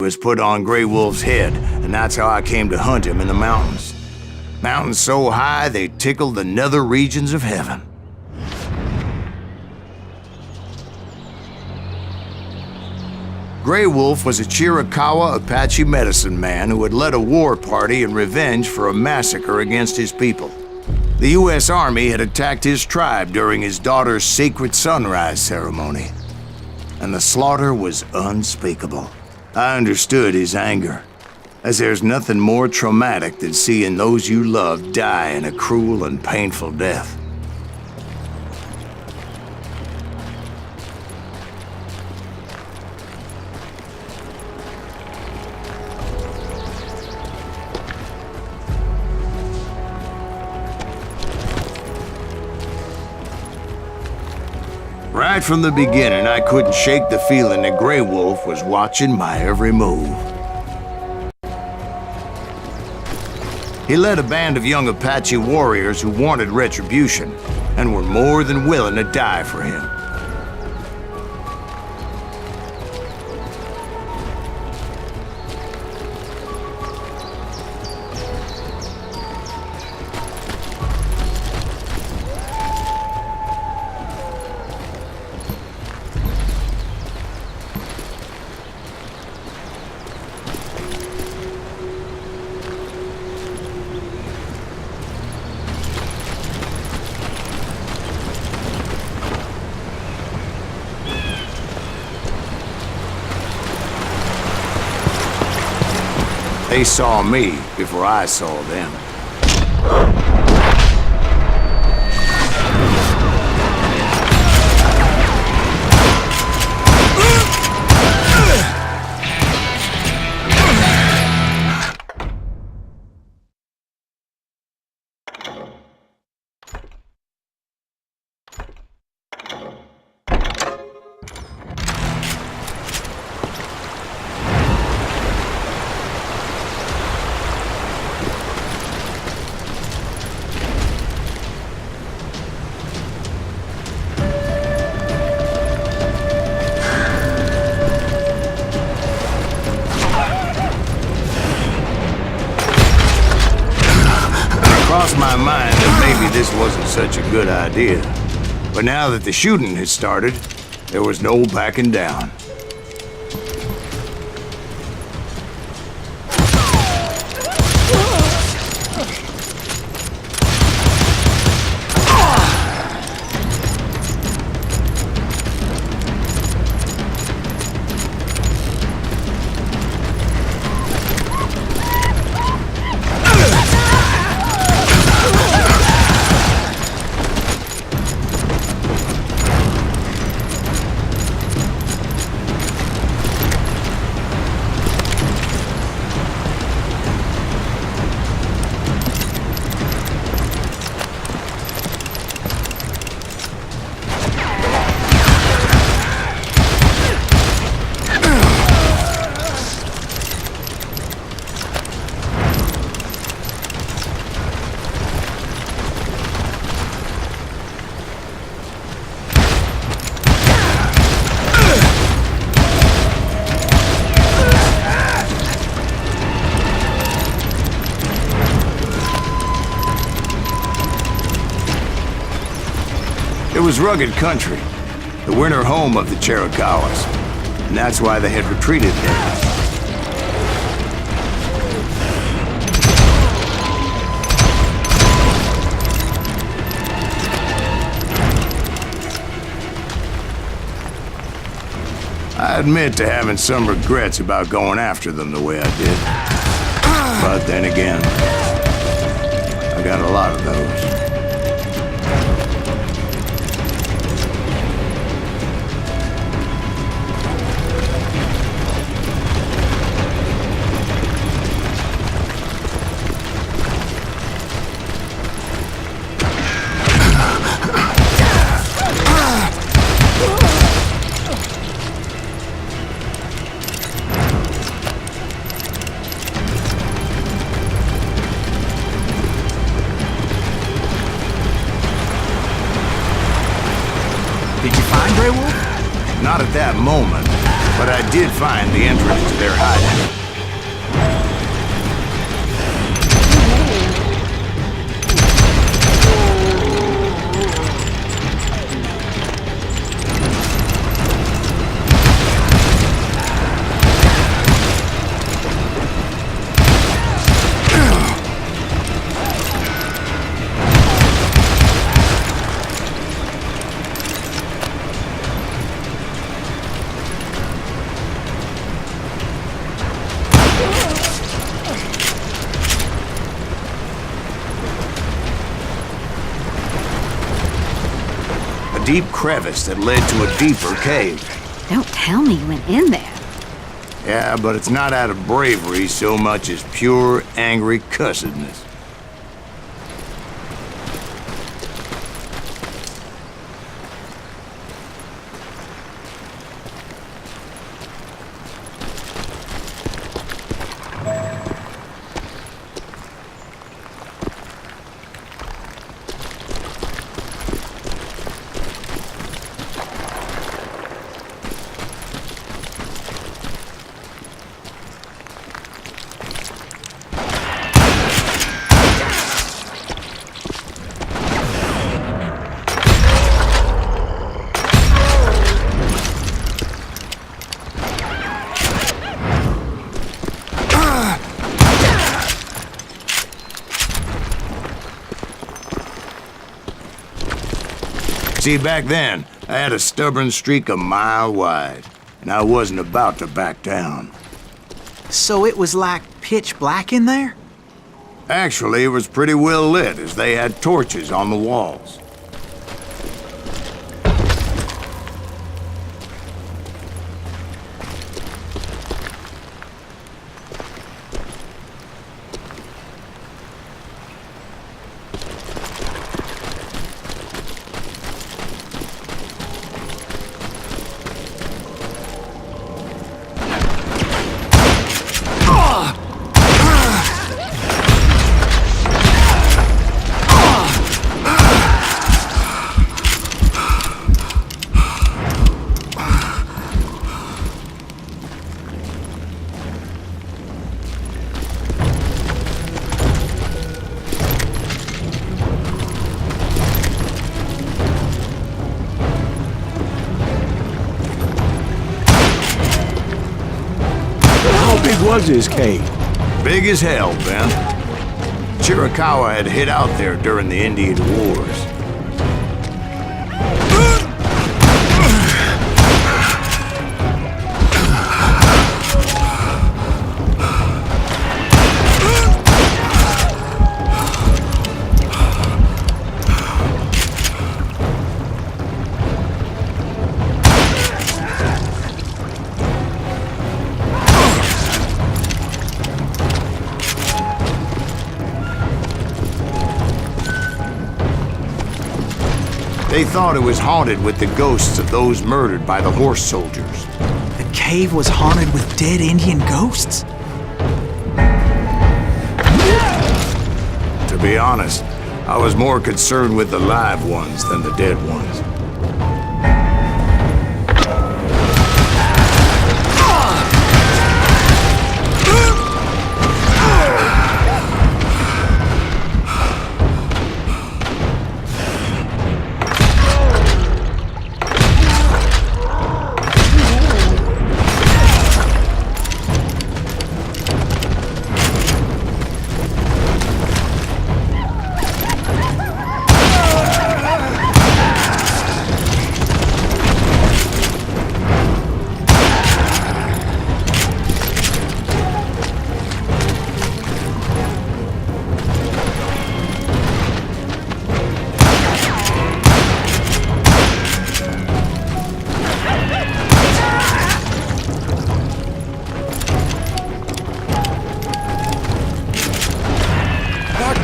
was put on Grey Wolf's head, and that's how I came to hunt him in the mountains. Mountains so high they tickled the nether regions of heaven. Grey Wolf was a Chiricahua Apache medicine man who had led a war party in revenge for a massacre against his people. The U.S. Army had attacked his tribe during his daughter's sacred sunrise ceremony, and the slaughter was unspeakable. I understood his anger, as there's nothing more traumatic than seeing those you love die in a cruel and painful death. Right from the beginning, I couldn't shake the feeling that Grey Wolf was watching my every move. He led a band of young Apache warriors who wanted retribution and were more than willing to die for him. They saw me before I saw them. My mind that maybe this wasn't such a good idea. But now that the shooting had started, there was no backing down. It was rugged country, the winter home of the Chiricahuas, and that's why they had retreated there. I admit to having some regrets about going after them the way I did. But then again, I've got a lot of those. Did you find Grey Wolf? Not at that moment. but I did find the entrance to their hideout. Deep crevice that led to a deeper cave. Don't tell me you went in there. Yeah, but it's not out of bravery so much as pure, angry cussedness. See, back then, I had a stubborn streak a mile wide, and I wasn't about to back down. So it was like pitch black in there? Actually, it was pretty well lit, as they had torches on the walls. Was his cave? Big as hell, Ben. Chiricahua had hid out there during the Indian Wars. They thought it was haunted with the ghosts of those murdered by the horse soldiers. The cave was haunted with dead Indian ghosts? To be honest, I was more concerned with the live ones than the dead ones.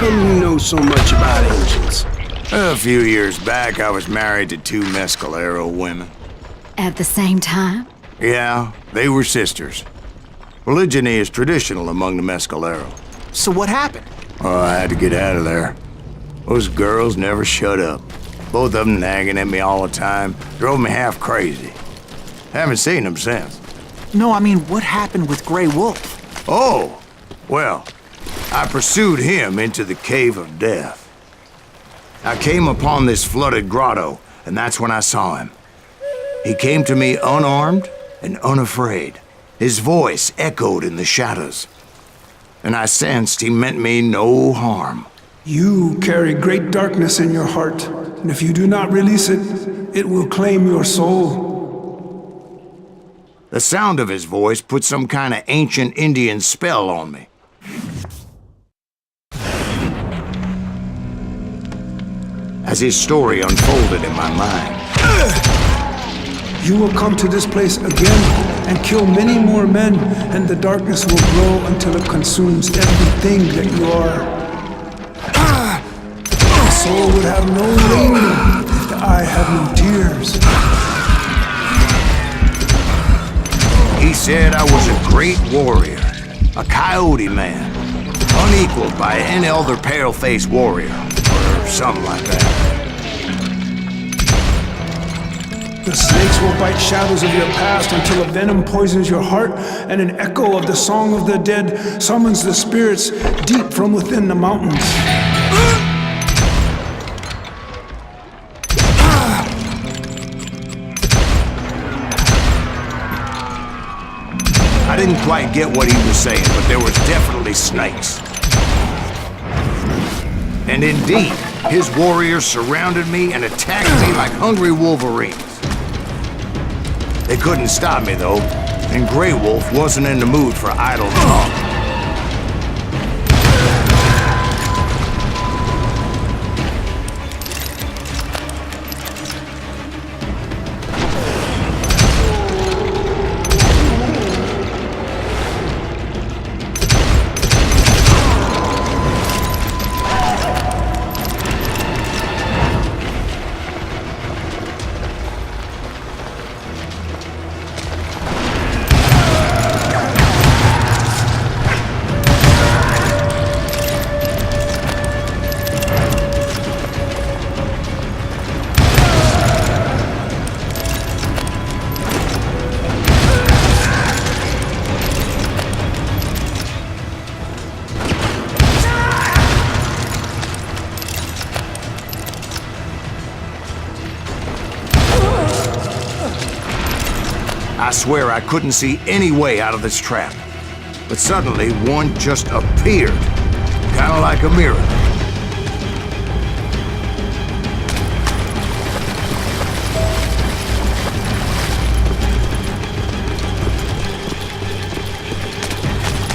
come you know so much about engines? A few years back, I was married to two mescalero women. At the same time? Yeah, they were sisters. Polygyny is traditional among the mescalero. So what happened? Oh, I had to get out of there. Those girls never shut up. Both of them nagging at me all the time. Drove me half crazy. Haven't seen them since. No, I mean, what happened with Grey Wolf? Oh, well, I pursued him into the Cave of Death. I came upon this flooded grotto, and that's when I saw him. He came to me unarmed and unafraid. His voice echoed in the shadows, and I sensed he meant me no harm. You carry great darkness in your heart, and if you do not release it, it will claim your soul. The sound of his voice put some kind of ancient Indian spell on me. As his story unfolded in my mind, You will come to this place again and kill many more men, and the darkness will grow until it consumes everything that you are. The soul would have no rain if the eye had no tears. he said I was a great warrior, a coyote man, unequaled by any other pale-faced warrior, or something like that. The snakes will bite shadows of your past until a venom poisons your heart, and an echo of the song of the dead summons the spirits deep from within the mountains. I didn't quite get what he was saying, but there was definitely snakes. And indeed, his warriors surrounded me and attacked me like hungry wolverines. They couldn't stop me, though, and Grey Wolf wasn't in the mood for idle talk. I swear I couldn't see any way out of this trap. But suddenly, one just appeared, kind of like a mirror.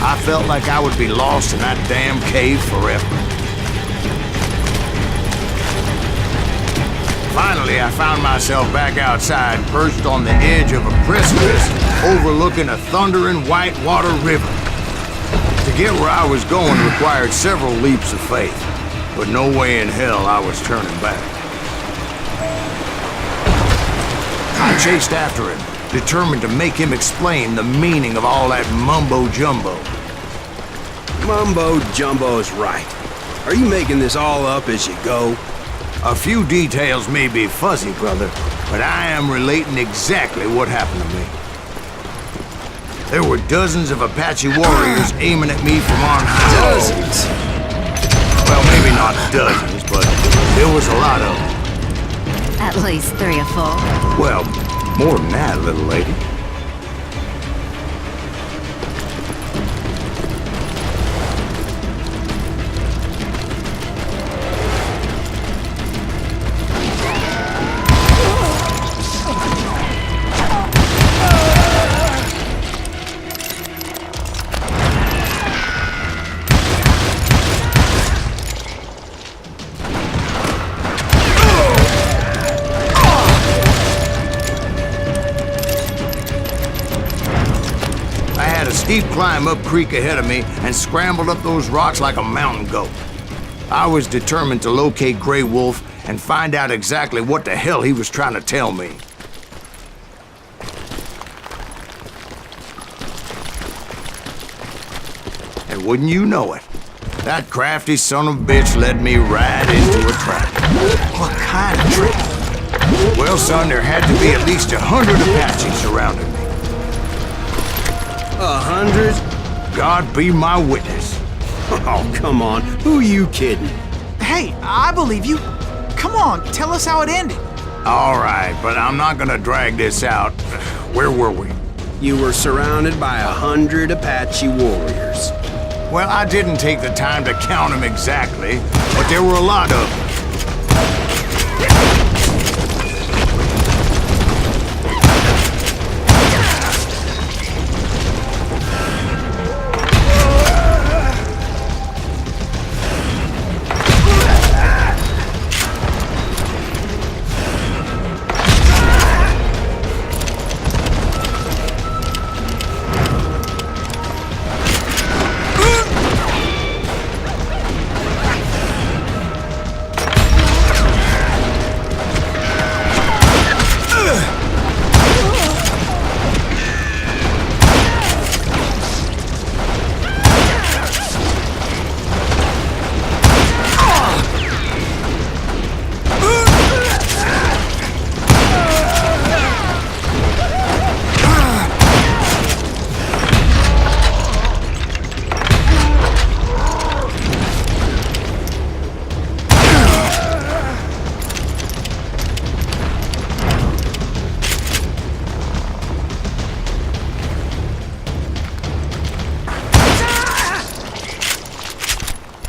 I felt like I would be lost in that damn cave forever. Finally, I found myself back outside, perched on the edge of a precipice overlooking a thundering whitewater river. To get where I was going required several leaps of faith, but no way in hell I was turning back. I chased after him, determined to make him explain the meaning of all that mumbo-jumbo. Mumbo-jumbo's right. Are you making this all up as you go? A few details may be fuzzy, brother, but I am relating exactly what happened to me. There were dozens of Apache warriors aiming at me from on high. Dozens? Well, maybe not dozens, but there was a lot of them. At least 3 or 4. Well, more than that, little lady. Steep climb up creek ahead of me and scrambled up those rocks like a mountain goat. I was determined to locate Grey Wolf and find out exactly what the hell he was trying to tell me. And wouldn't you know it, that crafty son of a bitch led me right into a trap. What kind of trick? Well, son, there had to be at least 100 Apaches surrounding me. 100? God be my witness. Oh, come on. Who are you kidding? Hey, I believe you. Come on, tell us how it ended. All right, but I'm not gonna drag this out. Where were we? You were surrounded by 100 Apache warriors. Well, I didn't take the time to count them exactly, but there were a lot of them.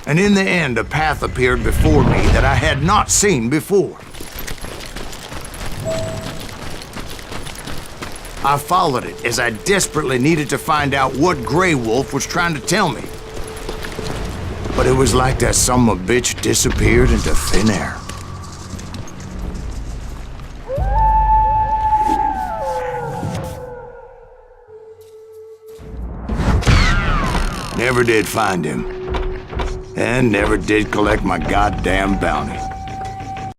And in the end, a path appeared before me that I had not seen before. I followed it as I desperately needed to find out what Grey Wolf was trying to tell me. But it was like that son of a bitch disappeared into thin air. Never did find him. And never did collect my goddamn bounty.